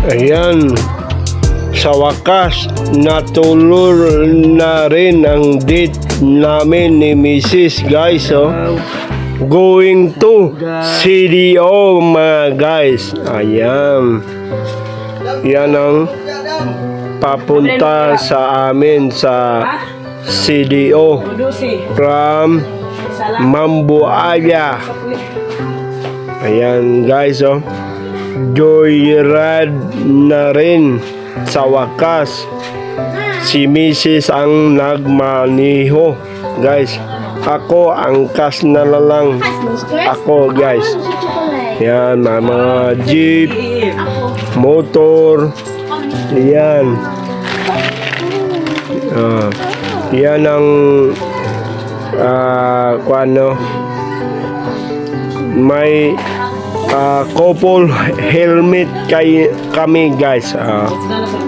Ayan. Sa wakas, natulor na rin ang date namin ni Mrs. guys. Going to CDO mga guys. Ayan. Yan ang papunta sa amin sa CDO from Mambuaya. Ayan guys. Joyride na rin sa wakas. Si Mrs. ang nagmaniho guys. Ako ang kas na lang ako guys. Yan mga jeep, motor. Yan. Yan ang may couple helmet kami guys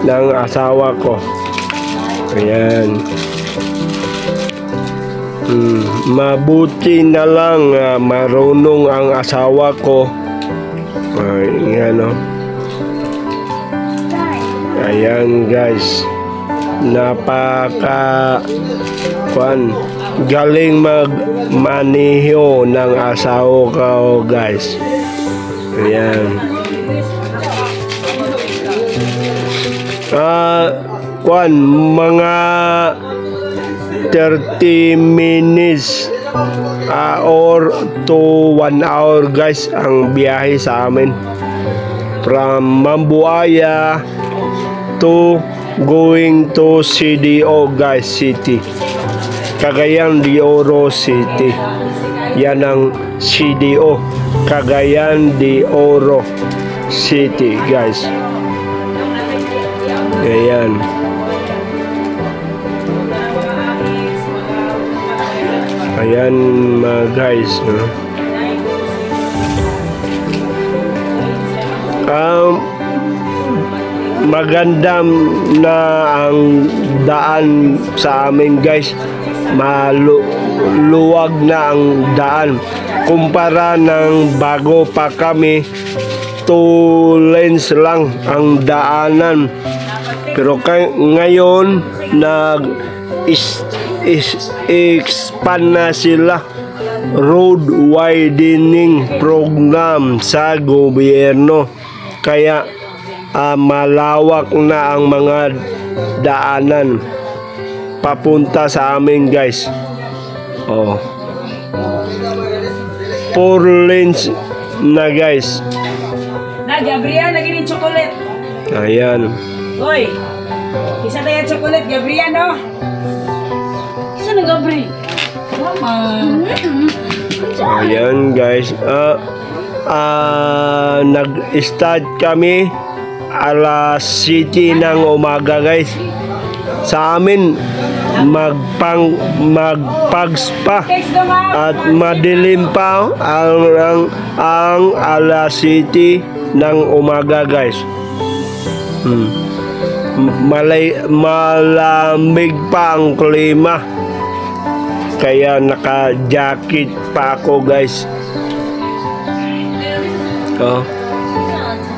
ng asawa ko. Ayan. Mabuti na lang marunong ang asawa ko. Ayan ayan guys, napaka galing magmaneho ng asawa ko guys. Ayan. Mga 30 minutes or to 1 hour guys ang biyahe sa amin from Mambuaya to going to CDO guys, city Cagayan de Oro City. Yan ang CDO, Cagayan de Oro City guys. Ayan. Ayan mga guys. Maganda na ang daan sa amin guys. Maluwag na ang daan kumpara ng bago pa kami. 2 lanes lang ang daanan, pero ngayon expand na sila. Road widening program sa gobyerno, kaya malawak na ang mga daanan papunta sa amin guys. 4 lanes na guys. Na Gabriel lagi ni chocolate. Ayan. Hoy. Isa tayo chocolate Gabriel no. Isa na Gabriel. Ayan guys. Nag-start kami alas 7 ng umaga guys. Sa amin magpags pa at madilim pa ang alas 7 ng umaga guys. Malamig pa ang klima, kaya naka-jacket pa ako guys.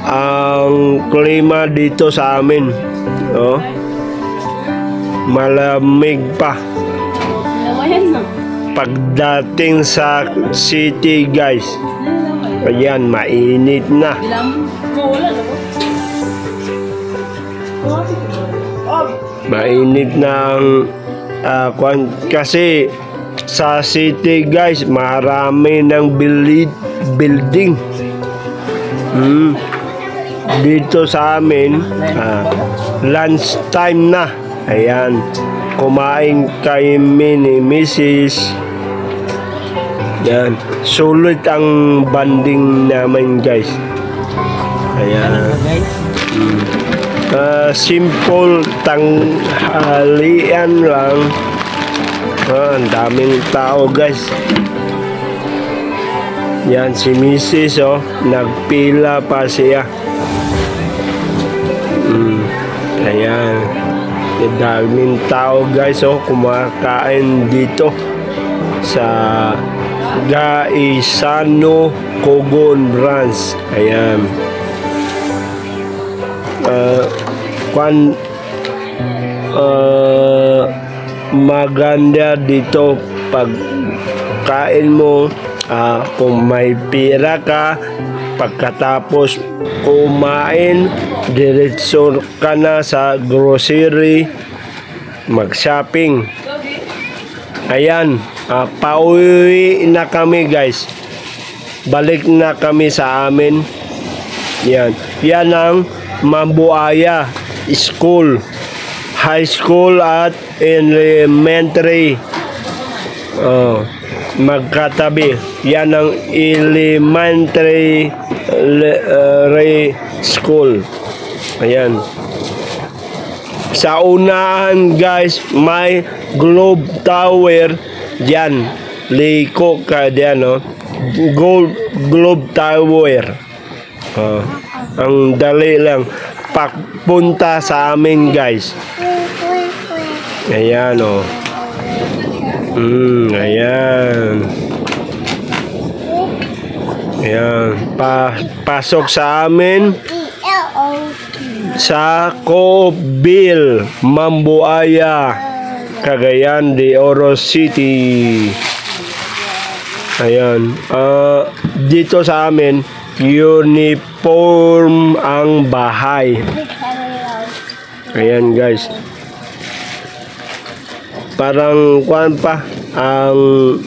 Ang klima dito sa amin malamig pa. Pagdating sa city guys, ayan, mainit na. Mainit na ang kasi sa city guys marami ng building. Dito sa amin lunch time na. Ayan, kumain kami ni Mrs. Yan, sulit ang banding namin guys. Ayan. Simple tanghalian lang. Ang daming tao guys. Yan si Mrs. Nagpila pa siya. Ayan. Daming tao guys, kumakain dito sa Gaisano Cogon Branch. Ayan. kwan maganda dito pag kain mo, kung may pira ka, pagkatapos kumain, diretso ka na sa grocery, mag-shopping. Ayan, pauwi na kami guys. Balik na kami sa amin. Yan ang Mambuaya School, high school at elementary. Magkatabi. Yan ang elementary school. Ayan. Sa unahan guys, may Globe Tower. Yan. Liko ka diyan, no? Globe Tower. Ang dali lang papunta sa amin guys. Ayan, oh. Ayan. Ayan. Pasok sa amin sa Coopville, Mambuaya, Cagayan de Oro City. Ayan. Dito sa amin, uniform ang bahay. Ayan guys. Parang kuan pa ang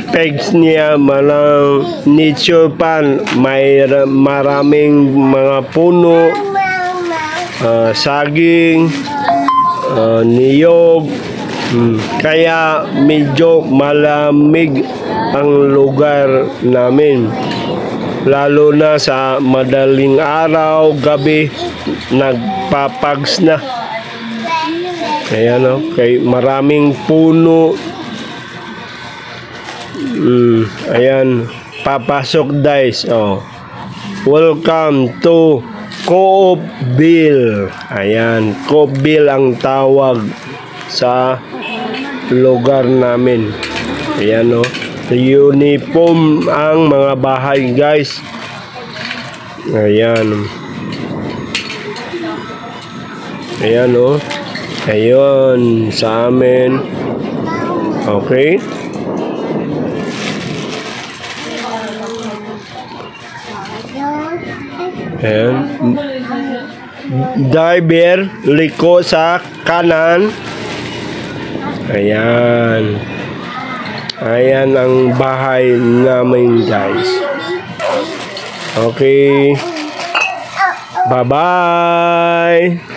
pegs niya, malang nature pan, may maraming mga puno, saging, niyog, kaya medyo malamig ang lugar namin, lalo na sa madaling araw, gabi, nagpapags na. Ayan, kay maraming puno. Ayan, papasok guys. Welcome to Coopville. Ayan, Coopville ang tawag sa lugar namin. Ayan, uniform ang mga bahay guys. Ayan. Ayan, ayun sa amin. Okay. Ayan. Driver, liko sa kanan. Ayan. Ayan ang bahay namin guys. Okay. Bye-bye.